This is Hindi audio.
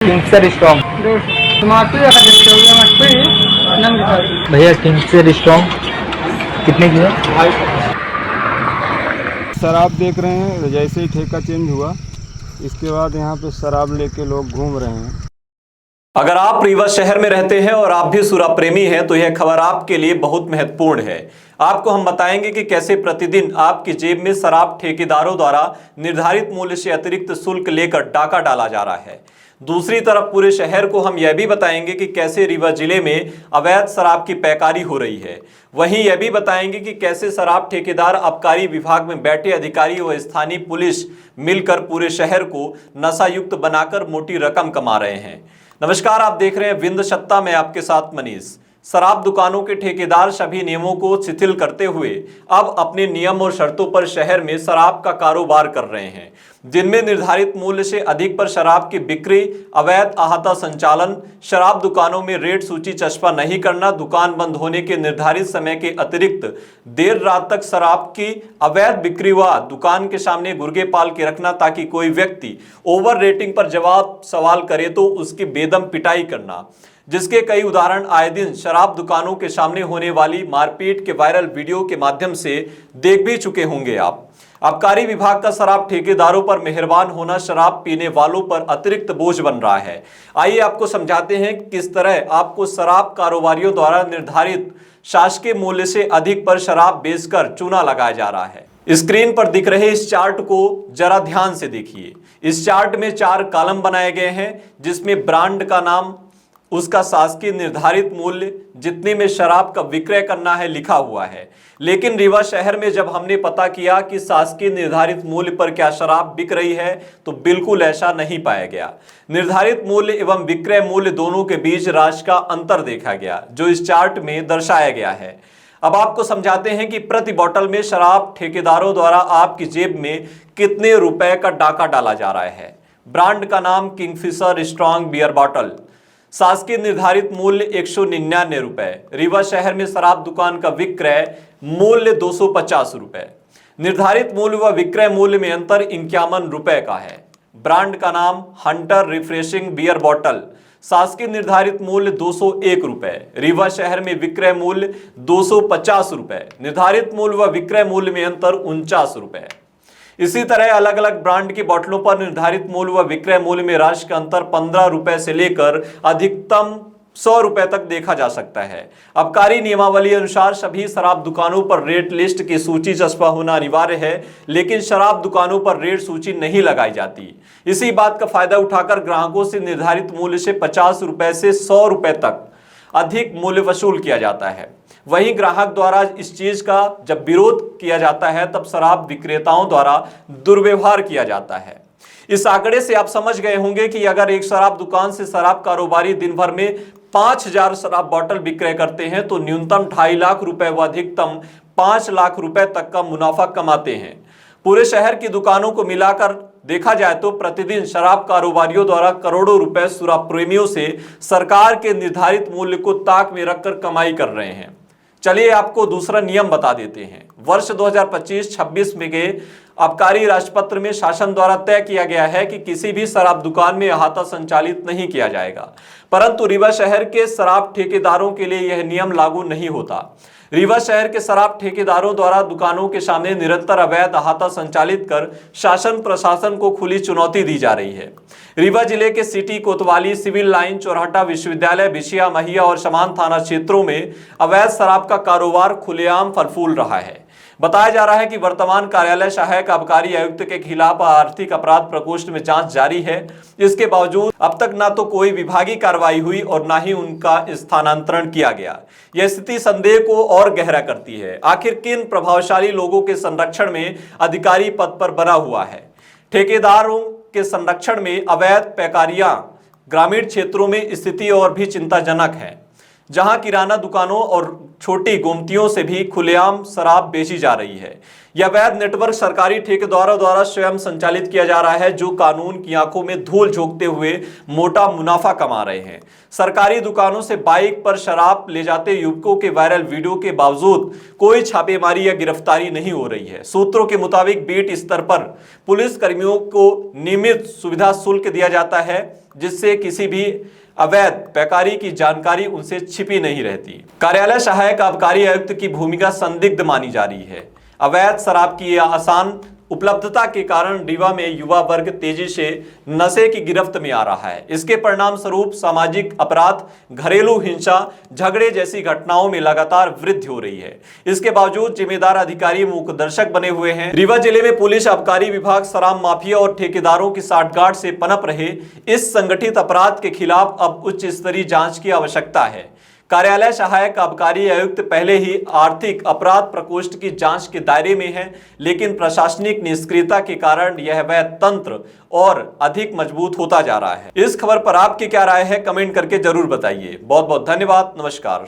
Kingfisher strong. भैया किंगफिशर स्ट्रॉन्ग कितने की है? शराब देख रहे हैं, जैसे ही ठेका चेंज हुआ इसके बाद यहाँ पे शराब लेके लोग घूम रहे हैं। अगर आप रीवा शहर में रहते हैं और आप भी सुरा प्रेमी हैं तो यह खबर आपके लिए बहुत महत्वपूर्ण है। आपको हम बताएंगे कि कैसे प्रतिदिन आपकी जेब में शराब ठेकेदारों द्वारा निर्धारित मूल्य से अतिरिक्त शुल्क लेकर डाका डाला जा रहा है। दूसरी तरफ पूरे शहर को हम यह भी बताएंगे कि कैसे रीवा जिले में अवैध शराब की पैकारी हो रही है। वहीं यह भी बताएंगे कि कैसे शराब ठेकेदार आबकारी विभाग में बैठे अधिकारी व स्थानीय पुलिस मिलकर पूरे शहर को नशायुक्त बनाकर मोटी रकम कमा रहे हैं। नमस्कार, आप देख रहे हैं विंध्य सत्ता में आपके साथ मनीष। शराब दुकानों के ठेकेदार सभी नियमों को शिथिल करते हुए अब अपने नियम और शर्तों पर शहर में शराब का कारोबार कर रहे हैं, जिनमें निर्धारित मूल्य से अधिक पर शराब की बिक्री, अवैध अहाता संचालन, शराब दुकानों में रेट सूची चस्पा नहीं करना, दुकान बंद होने के निर्धारित समय के अतिरिक्त देर रात तक शराब की अवैध बिक्री व दुकान के सामने गुर्गे पाल के रखना ताकि कोई व्यक्ति ओवर रेटिंग पर जवाब सवाल करे तो उसकी बेदम पिटाई करना, जिसके कई उदाहरण आए दिन शराब दुकानों के सामने होने वाली मारपीट के वायरल वीडियो के माध्यम से देख भी चुके होंगे आप। आबकारी विभाग का शराब ठेकेदारों पर मेहरबान होना शराब पीने वालों पर अतिरिक्त बोझ बन रहा है। आइए आपको समझाते हैं कि किस तरह आपको शराब कारोबारियों द्वारा निर्धारित शासकीय मूल्य से अधिक पर शराब बेचकर चूना लगाया जा रहा है। स्क्रीन पर दिख रहे इस चार्ट को जरा ध्यान से देखिए। इस चार्ट में 4 कॉलम बनाए गए हैं, जिसमें ब्रांड का नाम, उसका शासकीय निर्धारित मूल्य, जितने में शराब का विक्रय करना है लिखा हुआ है। लेकिन रीवा शहर में जब हमने पता किया कि शासकीय निर्धारित मूल्य पर क्या शराब बिक रही है तो बिल्कुल ऐसा नहीं पाया गया। निर्धारित मूल्य एवं विक्रय मूल्य दोनों के बीच राशि का अंतर देखा गया, जो इस चार्ट में दर्शाया गया है। अब आपको समझाते हैं कि प्रति बोतल में शराब ठेकेदारों द्वारा आपकी जेब में कितने रुपए का डाका डाला जा रहा है। ब्रांड का नाम किंगफिशर स्ट्रॉन्ग बियर बॉटल, शासकीय निर्धारित मूल्य 199 रुपए। रीवा शहर में शराब दुकान का विक्रय मूल्य 250 रुपए। निर्धारित मूल्य व विक्रय मूल्य में अंतर 51 रुपए का है। ब्रांड का नाम हंटर रिफ्रेशिंग बियर बॉटल, शासकीय निर्धारित मूल्य 201 रुपए। रीवा शहर में विक्रय मूल्य 250 रुपए। निर्धारित मूल्य व विक्रय मूल्य में अंतर 49 रुपए। इसी तरह अलग अलग ब्रांड की बोतलों पर निर्धारित मूल्य व विक्रय मूल्य में राशि का अंतर 15 रुपए से लेकर अधिकतम 100 रुपए तक देखा जा सकता है। आबकारी नियमावली अनुसार सभी शराब दुकानों पर रेट लिस्ट की सूची चस्पा होना अनिवार्य है, लेकिन शराब दुकानों पर रेट सूची नहीं लगाई जाती। इसी बात का फायदा उठाकर ग्राहकों से निर्धारित मूल्य से 50 रुपए से 100 रुपए तक अधिक मूल्य वसूल किया जाता है। वहीं ग्राहक द्वारा इस चीज का जब विरोध किया जाता है तब शराब विक्रेताओं द्वारा दुर्व्यवहार किया जाता है। इस आंकड़े से आप समझ गए होंगे कि अगर एक शराब दुकान से शराब कारोबारी दिन भर में 5000 शराब बोतल विक्रय करते हैं तो न्यूनतम 2.5 लाख रुपए व अधिकतम 5 लाख रुपए तक का मुनाफा कमाते हैं। पूरे शहर की दुकानों को मिलाकर देखा जाए तो प्रतिदिन शराब कारोबारियों द्वारा करोड़ों रुपए शराब प्रेमियों से सरकार के निर्धारित मूल्य को ताक में रखकर कमाई कर रहे हैं। चलिए आपको दूसरा नियम बता देते हैं। वर्ष 2025-26 में के आबकारी राजपत्र में शासन द्वारा तय किया गया है कि किसी भी शराब दुकान में अहाता संचालित नहीं किया जाएगा, परंतु रीवा शहर के शराब ठेकेदारों के लिए यह नियम लागू नहीं होता। रीवा शहर के शराब ठेकेदारों द्वारा दुकानों के सामने निरंतर अवैध अहाता संचालित कर शासन प्रशासन को खुली चुनौती दी जा रही है। रीवा जिले के सिटी, कोतवाली, सिविल लाइन, चौराहा, विश्वविद्यालय, बिशिया, महिया और समान थाना क्षेत्रों में अवैध शराब का कारोबार खुलेआम फल फूल रहा है। बताया जा रहा है कि वर्तमान कार्यालय सहायक आबकारी आयुक्त के खिलाफ आर्थिक अपराध प्रकोष्ठ में जांच जारी है। इसके बावजूद अब तक ना तो कोई विभागीय कार्रवाई हुई और ना ही उनका स्थानांतरण किया गया। यह स्थिति संदेह को और गहरा करती है। आखिर किन प्रभावशाली लोगों के संरक्षण में अधिकारी पद पर बना हुआ है? ठेकेदारों के संरक्षण में अवैध पैकारियां ग्रामीण क्षेत्रों में स्थिति और भी चिंताजनक है, जहां किराना दुकानों और छोटी गुमतियों से भी खुलेआम शराब बेची जा रही है। यह अवैध नेटवर्क सरकारी ठेकेदारों द्वारा स्वयं संचालित किया जा रहा है, जो कानून की आंखों में धूल झोंकते हुए मोटा मुनाफा कमा रहे हैं। सरकारी दुकानों से बाइक पर शराब ले जाते युवकों के वायरल वीडियो के बावजूद कोई छापेमारी या गिरफ्तारी नहीं हो रही है। सूत्रों के मुताबिक बीट स्तर पर पुलिस कर्मियों को नियमित सुविधा शुल्क दिया जाता है, जिससे किसी भी अवैध पैकारी की जानकारी उनसे छिपी नहीं रहती। कार्यालय सहायक आबकारी आयुक्त की भूमिका संदिग्ध मानी जा रही है। अवैध शराब की आसान उपलब्धता के कारण रीवा में युवा वर्ग तेजी से नशे की गिरफ्त में आ रहा है। इसके परिणाम स्वरूप सामाजिक अपराध, घरेलू हिंसा, झगड़े जैसी घटनाओं में लगातार वृद्धि हो रही है। इसके बावजूद जिम्मेदार अधिकारी मूकदर्शक बने हुए हैं। रीवा जिले में पुलिस, आबकारी विभाग, शराब माफिया और ठेकेदारों की साठगांठ से पनप रहे इस संगठित अपराध के खिलाफ अब उच्च स्तरीय जांच की आवश्यकता है। कार्यालय सहायक आबकारी आयुक्त पहले ही आर्थिक अपराध प्रकोष्ठ की जांच के दायरे में है, लेकिन प्रशासनिक निष्क्रियता के कारण यह अवैध तंत्र और अधिक मजबूत होता जा रहा है। इस खबर पर आपकी क्या राय है, कमेंट करके जरूर बताइए। बहुत बहुत धन्यवाद। नमस्कार।